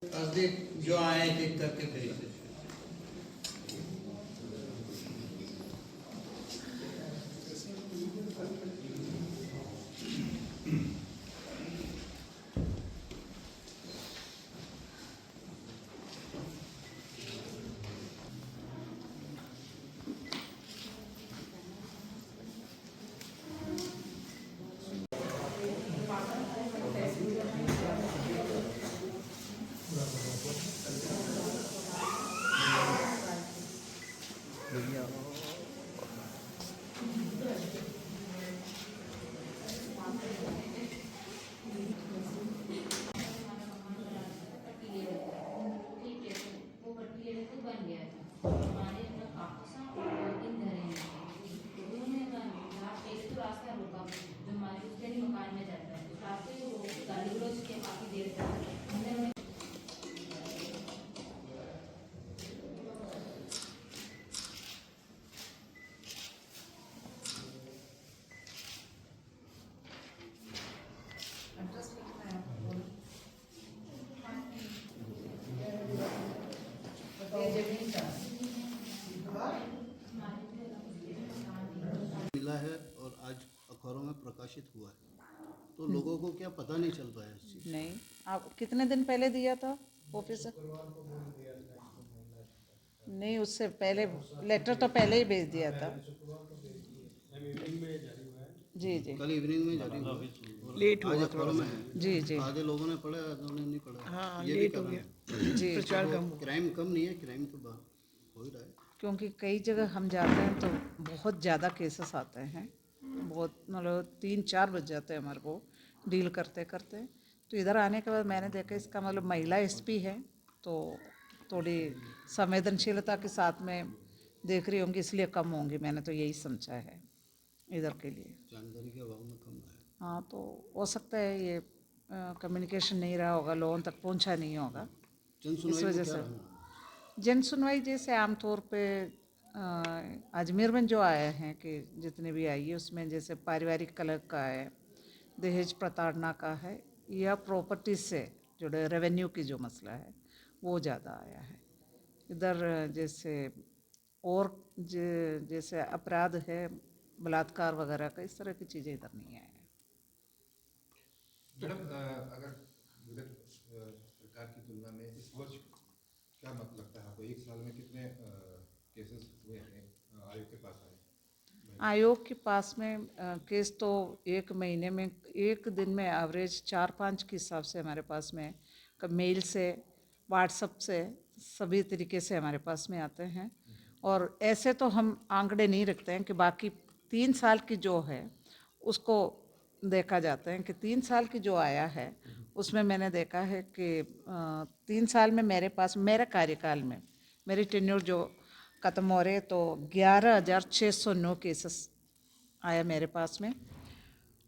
अधिक जो आए थे करके तरीके से। मिला है और आज अखबारों में प्रकाशित हुआ है, तो लोगों को क्या पता नहीं चल पाया इस चीज़? नहीं, आप कितने दिन पहले दिया था ऑफिस? नहीं, उससे पहले लेटर तो पहले ही भेज दिया था। जी जी कल इवनिंग में जारी हुआ और लेट आज हुआ अखबारों में है। जी जी आधे लोगों ने पढ़ा, आधे ने नहीं पढ़ा। हाँ, ये भी लेट हो कारण गया। है। जी प्रचार कम हुआ। क्राइम कम नहीं है, क्राइम तो हो ही रहा है। क्योंकि कई जगह हम जाते हैं तो बहुत ज़्यादा केसेस आते हैं, बहुत मतलब 3-4 बज जाते हैं हमारे को डील करते करते। तो इधर आने के बाद मैंने देखा इसका मतलब महिला एसपी है, तो थोड़ी संवेदनशीलता के साथ में देख रही होंगी, इसलिए कम होंगी। मैंने तो यही समझा है इधर के लिए। जानकारी के अभाव में कम है। हाँ, तो हो सकता है ये कम्युनिकेशन नहीं रहा होगा, लोगों तक पहुंचा नहीं होगा, जन इस सुनवाई में वजह क्या से। रहना? जन सुनवाई जैसे आमतौर पे अजमेर में जो आया है कि जितने भी आई है उसमें जैसे पारिवारिक कलह का है, दहेज प्रताड़ना का है, या प्रॉपर्टी से जुड़े रेवेन्यू की जो मसला है वो ज़्यादा आया है इधर। जैसे और जैसे अपराध है, बलात्कार वगैरह का, इस तरह की चीज़ें इधर नहीं आया है। मैडम, अगर विगत सरकार की तुलना में इस वर्ष क्या मत लगता है आपको, एक साल में कितने केसेस हुए हैं आयोग के पास आए? आयोग के पास में केस तो एक महीने में, एक दिन में एवरेज 4-5 के हिसाब से हमारे पास में मेल से, व्हाट्सएप से, सभी तरीके से हमारे पास में आते हैं। और ऐसे तो हम आंकड़े नहीं रखते हैं कि बाकी 3 साल की जो है उसको देखा जाता है कि 3 साल की जो आया है उसमें मैंने देखा है कि 3 साल में मेरे पास, मेरे कार्यकाल में, मेरी टेन्योर जो ख़त्म हो रहे तो 11,609 केसेस आया मेरे पास में।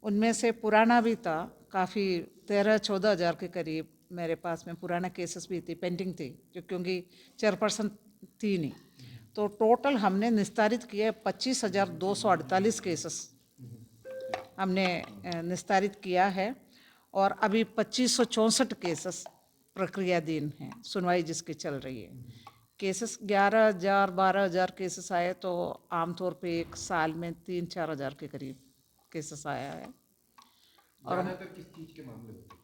उनमें से पुराना भी था काफ़ी, 13-14 हज़ार के करीब मेरे पास में पुराना केसेस भी थी, पेंडिंग थी, जो क्योंकि चेयरपर्सन थी नहीं। तो टोटल हमने निस्तारित किए 25,248 केसेस हमने निस्तारित किया है। और अभी 2564 केसेस प्रक्रियाधीन हैं, सुनवाई जिसकी चल रही है। केसेस 11,000-12,000 केसेस आए तो आमतौर पे एक साल में 3-4 हज़ार के करीब केसेस आया है। और ज़्यादातर किस चीज़ के मामले होते हैं?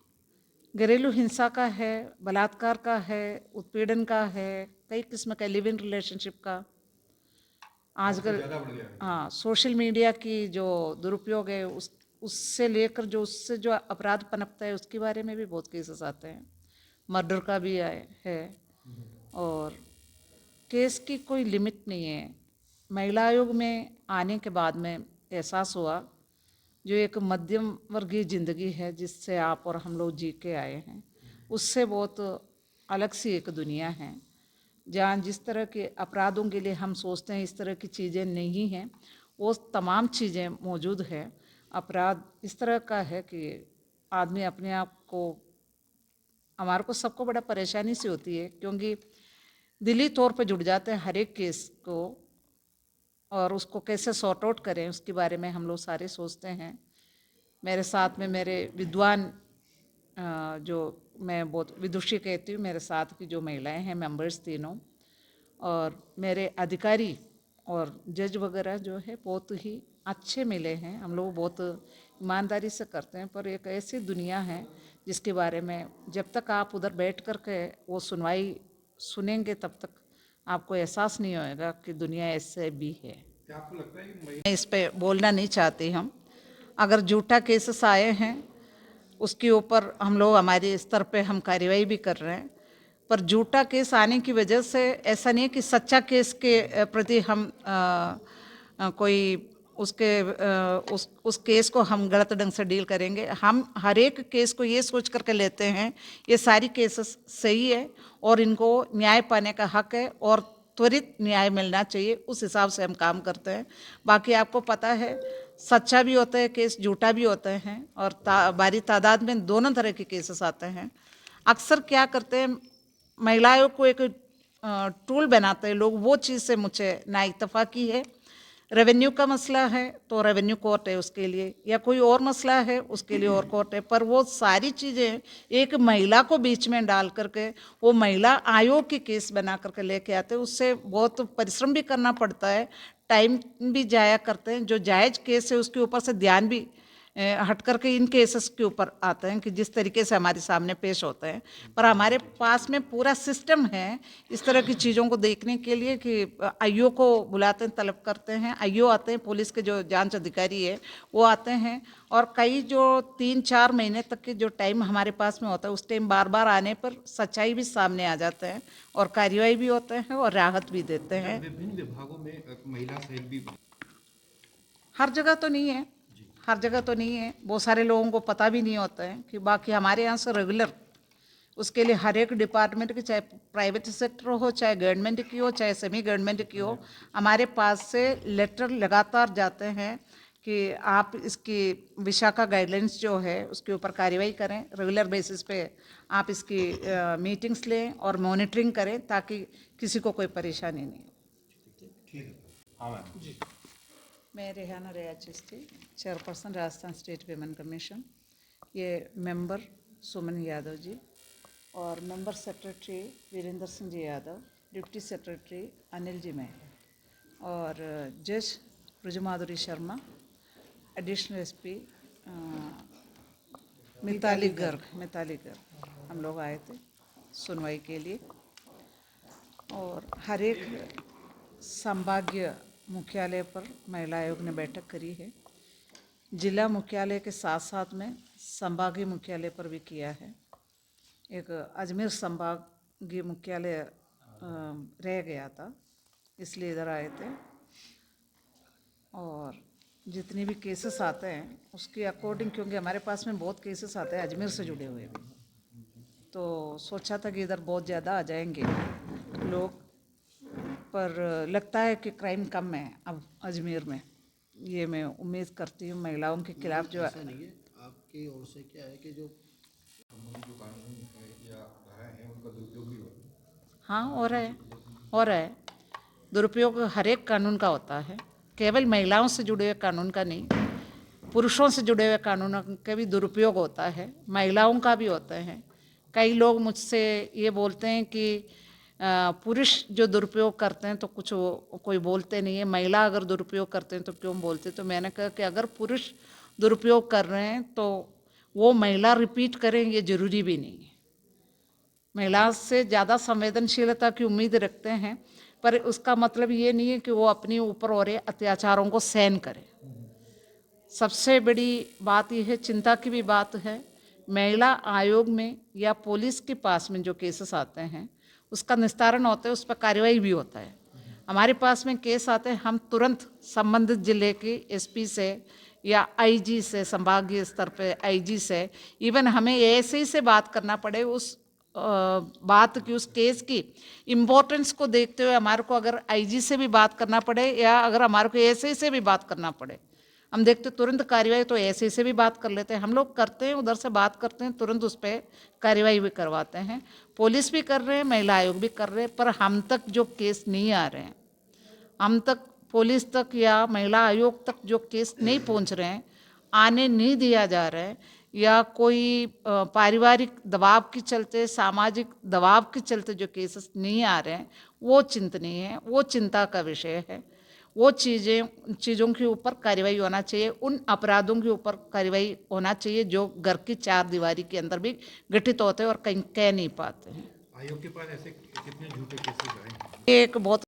घरेलू हिंसा का है, बलात्कार का है, उत्पीड़न का है, कई किस्म का, लिव इन रिलेशनशिप का आजकल। ज़्यादा बढ़ गया है। हाँ, सोशल मीडिया की जो दुरुपयोग है उससे लेकर जो उससे जो अपराध पनपता है उसके बारे में भी बहुत केसेस आते हैं। मर्डर का भी आए है। और केस की कोई लिमिट नहीं है। महिला आयोग में आने के बाद में एहसास हुआ जो एक मध्यम वर्गीय ज़िंदगी है जिससे आप और हम लोग जी के आए हैं, उससे बहुत अलग सी एक दुनिया है जहाँ जिस तरह के अपराधों के लिए हम सोचते हैं इस तरह की चीज़ें नहीं हैं, वो तमाम चीज़ें मौजूद है। अपराध इस तरह का है कि आदमी अपने आप को, हमारे को सबको बड़ा परेशानी सी होती है क्योंकि दिली तौर पे जुड़ जाते हैं हर एक केस को, और उसको कैसे सॉर्ट आउट करें उसके बारे में हम लोग सारे सोचते हैं। मेरे साथ में मेरे विद्वान जो मैं बहुत विदुषी कहती हूँ, मेरे साथ की जो महिलाएं हैं मेंबर्स तीनों और मेरे अधिकारी और जज वगैरह जो है बहुत ही अच्छे मिले हैं। हम लोग बहुत ईमानदारी से करते हैं, पर एक ऐसी दुनिया है जिसके बारे में जब तक आप उधर बैठ कर के वो सुनवाई सुनेंगे तब तक आपको एहसास नहीं होएगा कि दुनिया ऐसे भी है। क्या आपको लगता है कि मैं इस पे बोलना नहीं चाहती। हम अगर झूठा केसेस आए हैं उसके ऊपर हम लोग हमारे स्तर पे हम कार्रवाई भी कर रहे हैं, पर झूठा केस आने की वजह से ऐसा नहीं है कि सच्चा केस के प्रति हम कोई उसके उस केस को हम गलत ढंग से डील करेंगे। हम हर एक केस को ये सोच करके लेते हैं ये सारी केसेस सही है और इनको न्याय पाने का हक है और त्वरित न्याय मिलना चाहिए, उस हिसाब से हम काम करते हैं। बाकी आपको पता है सच्चा भी होता है केस, झूठा भी होते हैं और भारी तादाद में दोनों तरह के केसेस आते हैं। अक्सर क्या करते हैं महिलाओं को एक टूल बनाते हैं लोग, वो चीज़ से मुझे नाइतफाकी है। रेवेन्यू का मसला है तो रेवेन्यू कोर्ट है उसके लिए, या कोई और मसला है उसके लिए और कोर्ट है, पर वो सारी चीज़ें एक महिला को बीच में डाल करके वो महिला आयोग की केस बना करके लेके आते हैं। उससे बहुत परिश्रम भी करना पड़ता है, टाइम भी जाया करते हैं। जो जायज़ केस है उसके ऊपर से ध्यान भी हट करके इन केसेस के ऊपर आते हैं कि जिस तरीके से हमारे सामने पेश होते हैं। पर हमारे पास में पूरा सिस्टम है इस तरह की चीज़ों को देखने के लिए कि आईओ को बुलाते हैं, तलब करते हैं, आईओ आते हैं, पुलिस के जो जांच अधिकारी है वो आते हैं और कई जो 3-4 महीने तक के जो टाइम हमारे पास में होता है उस टाइम बार बार आने पर सच्चाई भी सामने आ जाते हैं और कार्रवाई भी होते हैं और राहत भी देते हैं। विभिन्न विभागों में महिला सेल भी हर जगह तो नहीं है, हर जगह तो नहीं है, बहुत सारे लोगों को पता भी नहीं होता है कि बाकी हमारे यहाँ से रेगुलर उसके लिए हर एक डिपार्टमेंट की, चाहे प्राइवेट सेक्टर हो, चाहे गवर्नमेंट की हो, चाहे सेमी गवर्नमेंट की हो, हमारे पास से लेटर लगातार जाते हैं कि आप इसकी विशाखा गाइडलाइंस जो है उसके ऊपर कार्रवाई करें, रेगुलर बेसिस पे आप इसकी मीटिंग्स लें और मॉनिटरिंग करें ताकि किसी को कोई परेशानी नहीं हो। ठीक है। हाँ मैम जी। मैं Rehana Riya Chishti, chairperson Rajasthan state women commission. ये मेंबर सुमन यादव जी और member secretary Virendra Singh ji Yadav, deputy secretary Anil ji मैं और जज रुजुमाधुरी शर्मा, एडिशनल एसपी मिताली गर्ग हम लोग आए थे सुनवाई के लिए। और हर एक संभागीय मुख्यालय पर महिला आयोग ने बैठक करी है। जिला मुख्यालय के साथ साथ में संभागीय मुख्यालय पर भी किया है। एक अजमेर संभागीय मुख्यालय रह गया था इसलिए इधर आए थे और जितने भी केसेस आते हैं उसके अकॉर्डिंग, क्योंकि हमारे पास में बहुत केसेस आते हैं अजमेर से जुड़े हुए भी, तो सोचा था कि इधर बहुत ज़्यादा आ जाएंगे लोग, पर लगता है कि क्राइम कम है अब अजमेर में। ये मैं उम्मीद करती हूँ महिलाओं के खिलाफ जो ऐसा नहीं है, आपकी ओर से क्या है कि जो कानून या धाराएं हैं उनका दुरुपयोग भी हो रहा है। हाँ हो रहा है। दुरुपयोग हर एक कानून का होता है, केवल महिलाओं से जुड़े हुए कानून का नहीं, पुरुषों से जुड़े हुए कानूनों का भी दुरुपयोग होता है, महिलाओं का भी होता है। कई लोग मुझसे ये बोलते हैं कि पुरुष जो दुरुपयोग करते हैं तो कुछ कोई बोलते नहीं है, महिला अगर दुरुपयोग करते हैं तो क्यों बोलते। तो मैंने कहा कि अगर पुरुष दुरुपयोग कर रहे हैं तो वो महिला रिपीट करें ये ज़रूरी भी नहीं है। महिला से ज़्यादा संवेदनशीलता की उम्मीद रखते हैं, पर उसका मतलब ये नहीं है कि वो अपने ऊपर हो रहे अत्याचारों को सहन करे। सबसे बड़ी बात यह है, चिंता की भी बात है, महिला आयोग में या पुलिस के पास में जो केसेस आते हैं उसका निस्तारण होता है, उस पर कार्रवाई भी होता है। हमारे पास में केस आते हैं, हम तुरंत संबंधित जिले के एसपी से या आईजी से, संभागीय स्तर पे आईजी से, इवन हमें एएसआई से बात करना पड़े उस बात की, उस केस की इम्पोर्टेंस को देखते हुए हमारे को अगर आईजी से भी बात करना पड़े या अगर हमारे को एएसआई से भी बात करना पड़े, हम देखते तुरंत कार्रवाई, तो एएसआई से भी बात कर लेते हैं, हम लोग करते हैं, उधर से बात करते हैं, तुरंत उस पर कार्रवाई भी करवाते हैं। पुलिस भी कर रहे हैं, महिला आयोग भी कर रहे हैं, पर हम तक जो केस नहीं आ रहे हैं, हम तक पुलिस तक या महिला आयोग तक जो केस नहीं पहुंच रहे हैं, आने नहीं दिया जा रहा है, या कोई पारिवारिक दबाव के चलते, सामाजिक दबाव के चलते जो केसेस नहीं आ रहे हैं वो चिंतनीय है, वो चिंता का विषय है। वो चीज़ों के ऊपर कार्रवाई होना चाहिए, उन अपराधों के ऊपर कार्रवाई होना चाहिए जो घर की चार दीवारी के अंदर भी घटित होते हैं और कहीं कह नहीं पाते हैं। आयोग के पास ऐसे कितने झूठे केसेस आए हैं? ये एक बहुत